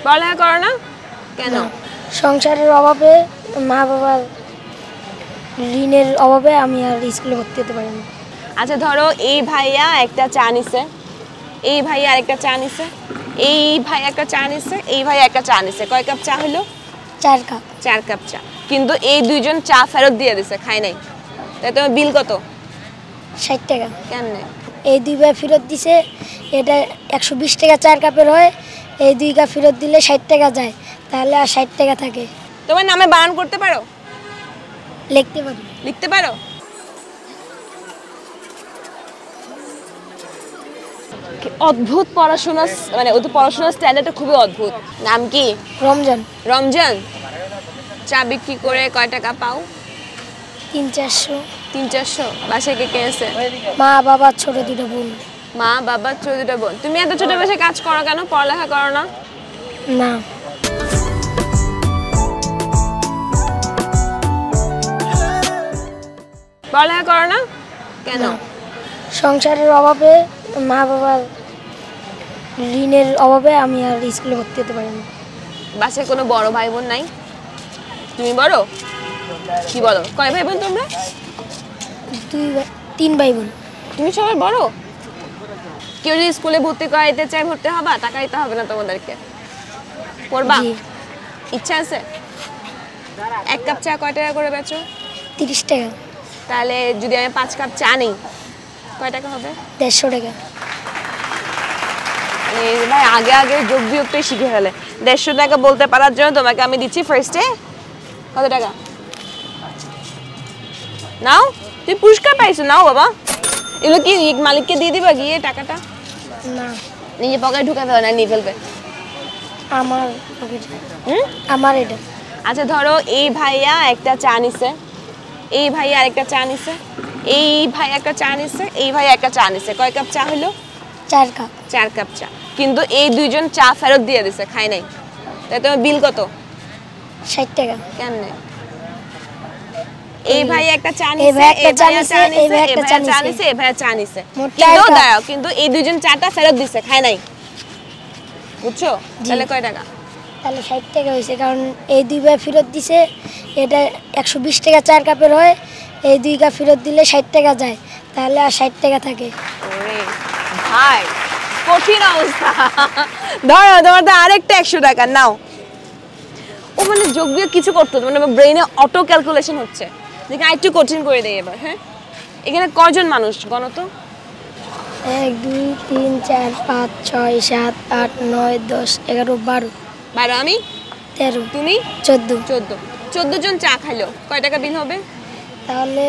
পড়ালেখা করো না কেন? সংসারের অভাবে, মা বাবার ঋণের অভাবে আমি আর স্কুলে ভর্তি হতে পারি না। আচ্ছা ধরো এই ভাইয়া একটা চা নিছে, এই ভাইয়া আরেকটা চা নিছে, এই ভাই একটা চা নিছে, এই ভাই একটা চা নিছে, কয় কাপ চা হলো? 4 কাপ। 4 কাপ চা। কিন্তু এই দুইজন চা ফেরত দিয়ে দিছে, খায় নাই। তাই তোমার বিল কত? 60 টাকা। কেমনে? এই 2 ভাই ফেরত দিছে, এটা 120 টাকা 4 কাপের হয়। এই 2 কাপ ফেরত দিলে 60 টাকা যায়, তাহলে আর 60 টাকা থাকে। তোমার নামে বানান করতে পারো? লিখতে পারি। লিখতে পারো? অদ্ভুত পড়াশোনা, মানে ওদের পড়াশোনার স্ট্যান্ডার্ডটা খুবই অদ্ভুত। নাম কি? রমজান। রমজান। চা বিক্রি করে কয় টাকা পাও? 300-400। 300-400। বাসায় কে কে আছে? মা বাবা ছোট 2টা বোন। মা বাবা ছোট 2টা বোন। তুমি এত ছোট বয়সে কাজ করো কেন? পড়ালেখা করো না? না। পড়ালেখা করো না কেন? সংসারের অভাবে, মা বাবার ঋণের অভাবে আমি আর স্কুলে ভর্তি হতে পারি না। বাসায় কোনো বড় ভাই বোন নাই? তুমি বড়? কি বলো, কয় ভাই বোন তোমরা? 3 ভাই বোন। তুমি সবার বড়? কেউ যদি স্কুলে ভর্তি করাইতে চায় ভর্তি হবা? টাকা দিতে হবে না তোমাদেরকে? পড়বা? ইচ্ছা আছে? 1 কাপ চা কয় টাকা করে বেচো? 30 টাকা। তাহলে যদি আমি 5 কাপ চা নিই কয় টাকা হবে? 150 টাকা। ভাই আগে আগে যোগ বিয়োগটাই শিখে ফেলে। 150 টাকা বলতে পারার জন্য তোমাকে আমি দিচ্ছি ফার্স্টে কত টাকা? নাও, তুই পুরস্কার পাইছো, নাও বাবা। এগুলো কি মালিককে দিয়ে দিবা গিয়ে টাকাটা? না, নিজে পকেটে ঢুকে ফেলো, না নিয়ে ফেলবে? আমার আমার এটা। আচ্ছা ধরো এই ভাইয়া একটা চা নিছে, এই ভাইয়া আরেকটা চা নিছে, এই ভাই একটা চা নিছে, এই ভাই একটা চা নিছে, কয় কাপ চা হলো? 4 কাপ। 4 কাপ চা। কিন্তু এই দুইজন চা ফেরত দিয়ে দিছে, খায় নাই। তাই তোমার বিল কত? 60 টাকা। কেমনে? এই ভাই একটা চা নিছে, এই ভাই একটা চা নিছে, এই ভাই একটা চা নিছে, এই ভাই চা নিছে। কিন্তু দাঁড়াও, কিন্তু এই দুইজন চাটা ফেরত দিছে, খায় নাই। বুঝছো? তাহলে কয় টাকা? তাহলে 60 টাকা হয়েছে, কারণ এই 2 ভাই ফেরত দিছে, এটা 120 টাকা 4 কাপের হয়। এই 2 কাপ ফেরত দিলে 60 টাকা যায়, তাহলে আর 60 টাকা থাকে। ওরে ভাই, কঠিন অবস্থা। ধরো তোমার তো আরেকটা 100 টাকা নাও। ও মানে যোগ বিয়োগ কিছু করতে হতো, মানে ব্রেইনে অটো ক্যালকুলেশন হচ্ছে। দেখে আরেকটু কঠিন করে দেয় এবার। হ্যাঁ, এখানে কয়জন মানুষ গণ তো? 1 2 3 4 5 6 7 8 9 10 11 12। 12 আমি 13। তুমি 14। 14 জন চা খাইলো, কয় টাকা বিল হবে? তাহলে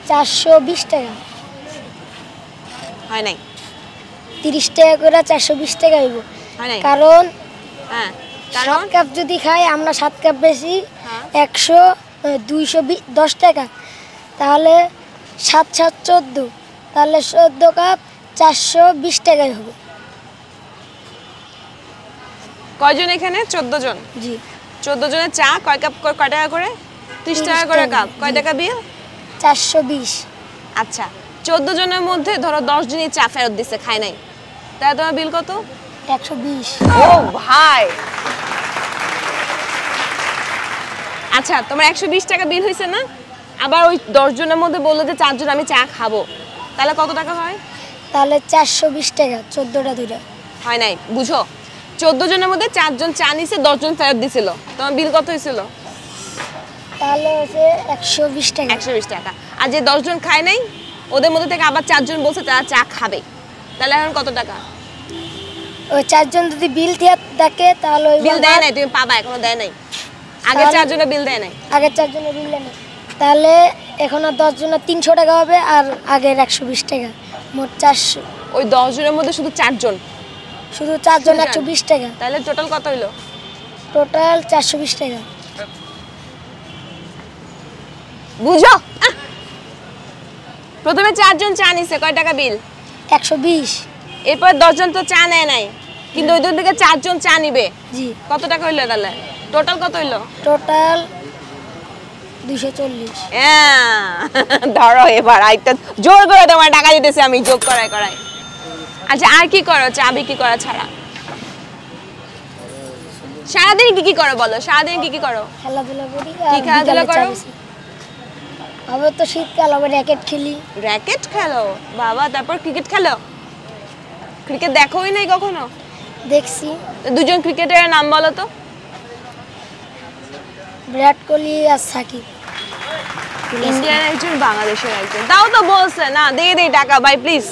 420 টাকা। হয় নাই। 30 টাকা করে 420 টাকা হইব। হয় নাই। কারণ হ্যাঁ, 7 কাপ যদি খাই আমরা, 7 কাপ বেশি 210 টাকা, তাহলে 7 7 14, তাহলে 14 কাপ 420 টাকাই হবে। কয়জন এখানে? 14 জন। জি। 14 জনের চা কয় কাপ, কয় টাকা করে? 30 টাকা করে কাপ। কয় টাকা বিল? 420। আচ্ছা, 14 জনের মধ্যে ধরো 10 জনই চা ফেরত দিছে, খায় নাই। তাহলে তোমার বিল কত? 120। ও ভাই, আচ্ছা তোমার 120 টাকা বিল হয়েছে না? আবার ওই 10 জনের মধ্যে বললো যে 4 জন আমি চা খাবো, তাহলে কত টাকা হয়? তাহলে 420 টাকা 14টা দুইটা। হয় নাই, বুঝো। 14 জনের মধ্যে 4 জন চা নিছে, 10 জন ফেরত দিছিল, তোমার বিল কত হয়েছিল? তাহলে হচ্ছে 120 টাকা। 120 টাকা। আর যে 10 জন খায় নাই, ওদের মধ্যে থেকে আবার 4 জন বলছে তারা চা খাবে, তাহলে এখন কত টাকা? ওই 4 জন যদি বিল থাকে তাহলে ওই বিল দেয় নাই, তুমি পাবা, এখনো দেয় নাই। আগে 4 জনের বিল দেয় নাই। আগে 4 জনের বিল দেয় নাই, তাহলে এখন আর 10 জনের 300 টাকা হবে, আর আগের 120 টাকা, মোট 400। ওই 10 জনের মধ্যে শুধু 4 জন, শুধু 4 জন 120 টাকা, তাহলে টোটাল কত হইলো? টোটাল 420 টাকা। বুঝো, প্রথমে 4 জন চা নিছে, কয় টাকা বিল? 120। এরপর 10 জন তো চা নেয় নাই, কিন্তু ওই থেকে 4 জন চা নিবে। জি। কত টাকা হইলো তাহলে? টোটাল কত হইলো? টোটাল 240। ধরো এবার আরেকটা জোর করে তোমার টাকা দিতেছি আমি, যোগ করাই। আচ্ছা আর কি করো চা বিক্রি করা ছাড়া? সারাদিন কি কি করো বলো, সারাদিন কি কি করো? খেলাধুলা করি। কি খেলাধুলা করো? আবার তো শীতকাল, আবার র্যাকেট খেলি। র্যাকেট খেলো বাবা, তারপর ক্রিকেট খেলো? ক্রিকেট দেখোই নাই কখনো? দেখছি। দুজন ক্রিকেটারের নাম বলো তো। বিরাট কোহলি আর সাকিব। ইন্ডিয়ার একজন, বাংলাদেশের একজন। তাও তো বলছে না, দিয়ে দেই টাকা ভাই প্লিজ।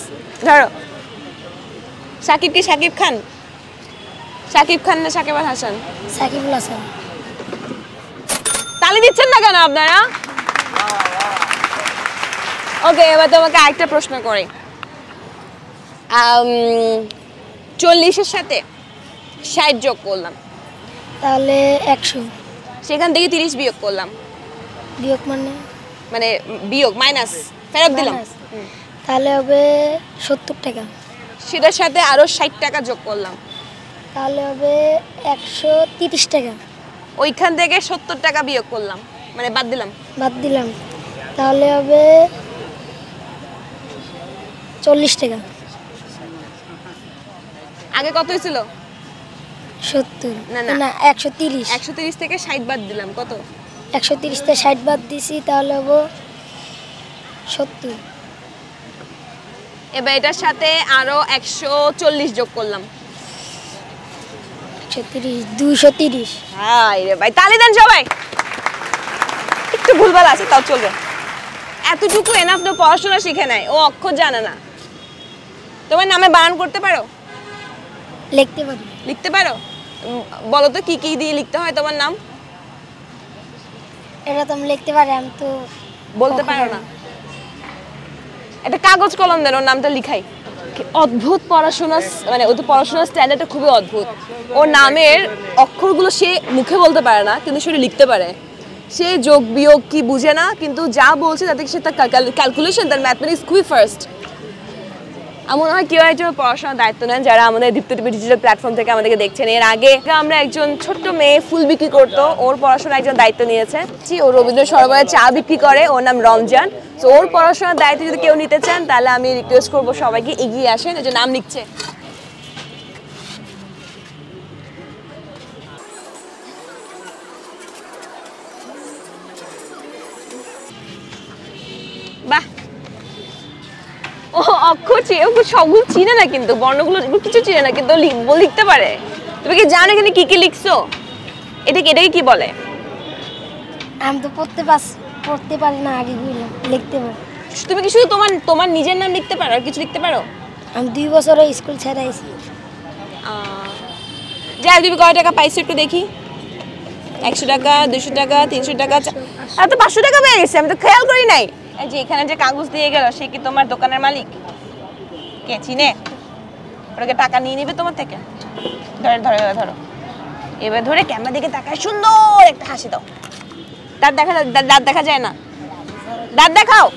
ধরো। সাকিব কি সাকিব খান? সাকিব খান না সাকিব আল হাসান? সাকিবুল হাসান। তালি দিচ্ছেন না কেন আপনারা? ওকে, এবার তোমাকে আরেকটা প্রশ্ন করি। 40-এর সাথে 60 যোগ করলাম, তাহলে 100। সেখান থেকে 30 বিয়োগ করলাম, বিয়োগ মানে বিয়োগ মাইনাস ফেরত দিলাম, তাহলে হবে 70 টাকা। সেটার সাথে আরো 60 টাকা যোগ করলাম, তাহলে হবে 130 টাকা। ওইখান থেকে 70 টাকা বিয়োগ করলাম, মানে বাদ দিলাম, তাহলে হবে 40 টাকা। আগে কত হয়েছিল? 70 না, না। না 130। 130 থেকে 60 বাদ দিলাম, কত? 130 থেকে 60 বাদ দিছি, তাহলে হবে 70। এবার এটার সাথে আরো 140 যোগ করলাম, 130 230। হাই রে ভাই, তালি দেন সবাই। একটু ভুলভাল আছে তাও চলবে, এতটুকু এনাফ তো পড়াশোনা শিখে নাই, ও অক্ষর জানে না। তোমার নামে বানান করতে পারো? লিখতে পারি। লিখতে পারো? বলো তো কি কি দিয়ে লিখতে হয় তোমার নাম? এটা তো আমি লিখতে পারি, আমি তো বলতে পারো না? একটা কাগজ কলম দেন, ওর নামটা লিখাই। কি অদ্ভুত পড়াশোনা, মানে ও তো পড়াশোনার স্ট্যান্ডার্ডটা খুবই অদ্ভুত। ওর নামের অক্ষরগুলো সে মুখে বলতে পারে না, কিন্তু সে লিখতে পারে। সে যোগ বিয়োগ কি বুঝে না, কিন্তু যা বলছে তাতে সে তার ক্যালকুলেশন, তার ম্যাথমেটিক্স খুবই ফার্স্ট। এমন হয় কেউ একজন পড়াশোনার দায়িত্ব নেন, যারা আমাদের দীপ্ত টিভি ডিজিটাল প্ল্যাটফর্ম থেকে আমাদেরকে দেখছেন। এর আগে আমরা একজন ছোট্ট মেয়ে ফুল বিক্রি করতো, ওর পড়াশোনার একজন দায়িত্ব নিয়েছে। ও রবীন্দ্র সরোবরে চা বিক্রি করে, ওর নাম রমজান। তো ওর পড়াশোনার দায়িত্ব যদি কেউ নিতে চান, তাহলে আমি রিকোয়েস্ট করবো সবাইকে এগিয়ে আসেন। এই যে নাম লিখছে, বাহ। ও অক্ষর সবগুলো চিনে না, কিন্তু বর্ণগুলো কিছু চিনে না, কিন্তু লিখতে পারে। তুমি কি জানো এখানে কি কি লিখছো? এটাকে কি বলে? আমি তো পড়তে পারি না, আগে লিখতে পারি। তুমি কি শুধু তোমার নিজের নাম লিখতে পারো, আর কিছু লিখতে পারো? আমি 2 বছর স্কুল ছেড়েছি। যাই, তুমি কয় টাকা পাইছো একটু দেখি। 100 টাকা, 200 টাকা, 300 টাকা, আর তো 500 টাকা পেয়ে গেছে, আমি তো খেয়াল করি নাই। এই যে এখানে যে কাগজ দিয়ে গেল, সে কি তোমার দোকানের মালিক? কে চিনে? ওটাকে টাকা নিয়ে নিবে তোমার থেকে? ধরো এবার ধরে ক্যামেরা দিকে তাকায় সুন্দর একটা হাসি দাও। দাঁত দেখা যায় না? দাঁত দেখাও।